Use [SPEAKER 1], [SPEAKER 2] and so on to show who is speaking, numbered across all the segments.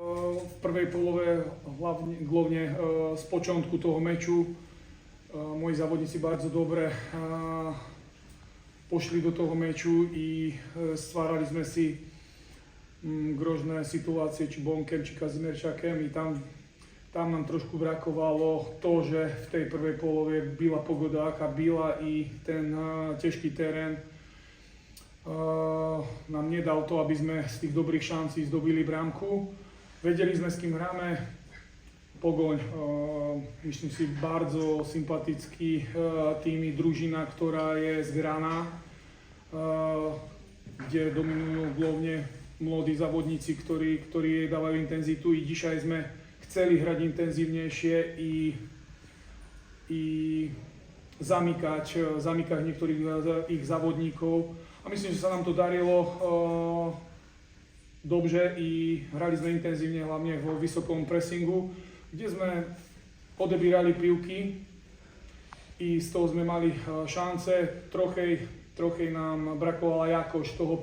[SPEAKER 1] V prvej polove, hlavne z początku toho meču, moji závodníci bardzo dobre pošli do toho meču i stvárali sme si grožné situácie, či Bonkem, či Kazimierčakem. I tam nám trošku brakovalo to, že v tej prvej polove byla pogoda, aká byla, i ten ťažký terén nám nedal to, aby sme z tých dobrých šancí zdobili brámku. Vedeli sme, s kým hráme. Pogoň, myslím si, bardzo sympatický tým i družina, ktorá je z Grana, kde dominujú hlavne mladí závodníci, ktorí jej dávajú intenzitu. I dzisiaj sme chceli hrať intenzívnejšie i zamykať niektorých ich závodníkov. A myslím, že sa nám to darilo dobře i hrali sme intenzívne, hlavne vo vysokom pressingu, kde sme odebírali pivky i z toho sme mali šance. Trochej nám brakovala jakość toho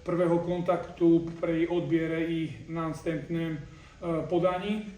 [SPEAKER 1] prvého kontaktu pri odbiere i następnym podaní.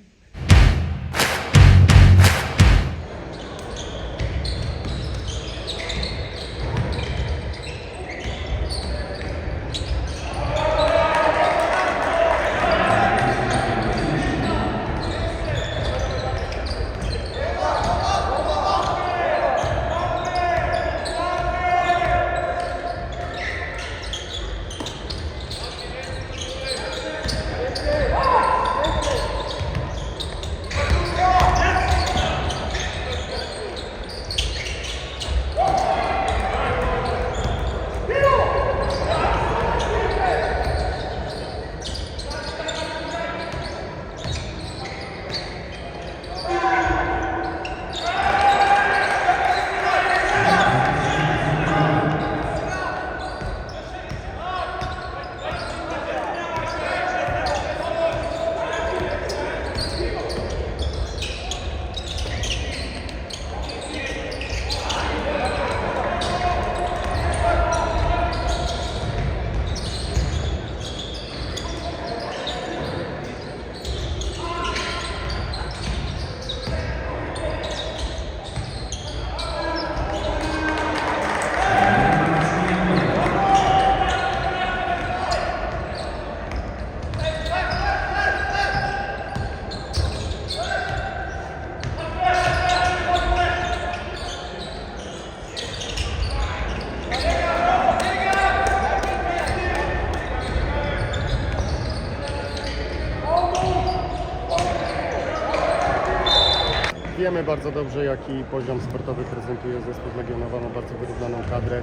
[SPEAKER 2] Wiemy bardzo dobrze, jaki poziom sportowy prezentuje zespół Legionowa, ma bardzo wyrównaną kadrę.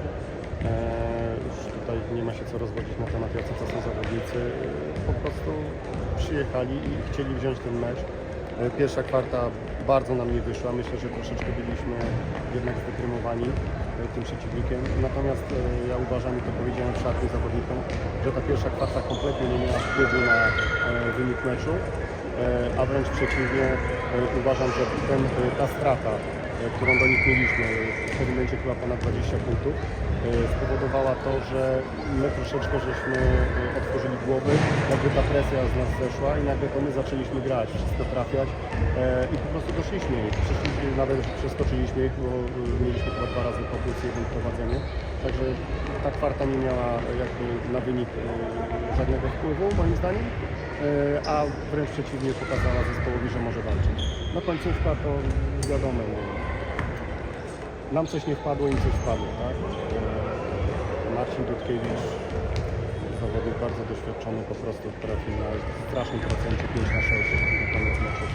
[SPEAKER 2] Już tutaj nie ma się co rozwodzić na temat, jacy to są zawodnicy. Po prostu przyjechali i chcieli wziąć ten mecz. Pierwsza kwarta bardzo nam nie wyszła. Myślę, że troszeczkę byliśmy jednak zdeprymowani tym przeciwnikiem. Natomiast ja uważam, i to powiedziałem w szatni zawodnikom, że ta pierwsza kwarta kompletnie nie miała wpływu na wynik meczu. A wręcz przeciwnie, uważam, że ta strata, którą do nich mieliśmy, w tym momencie chyba ponad 20 punktów, spowodowała to, że my troszeczkę żeśmy otworzyli głowy, jakby ta presja z nas zeszła i nagle to my zaczęliśmy grać, wszystko trafiać i po prostu doszliśmy ich. Przyszliśmy, nawet przeskoczyliśmy ich, bo mieliśmy chyba 2 razy po plus 1 prowadzenie. Także ta kwarta nie miała jakby na wynik żadnego wpływu, moim zdaniem. A wręcz przeciwnie, pokazała zespołowi, że może walczyć. No końcówka to wiadomo, nam coś nie wpadło, im coś wpadło, tak? Marcin Dudkiewicz, zawodnik bardzo doświadczony, po prostu trafił na strasznym procencie 5/6 na koniec meczu.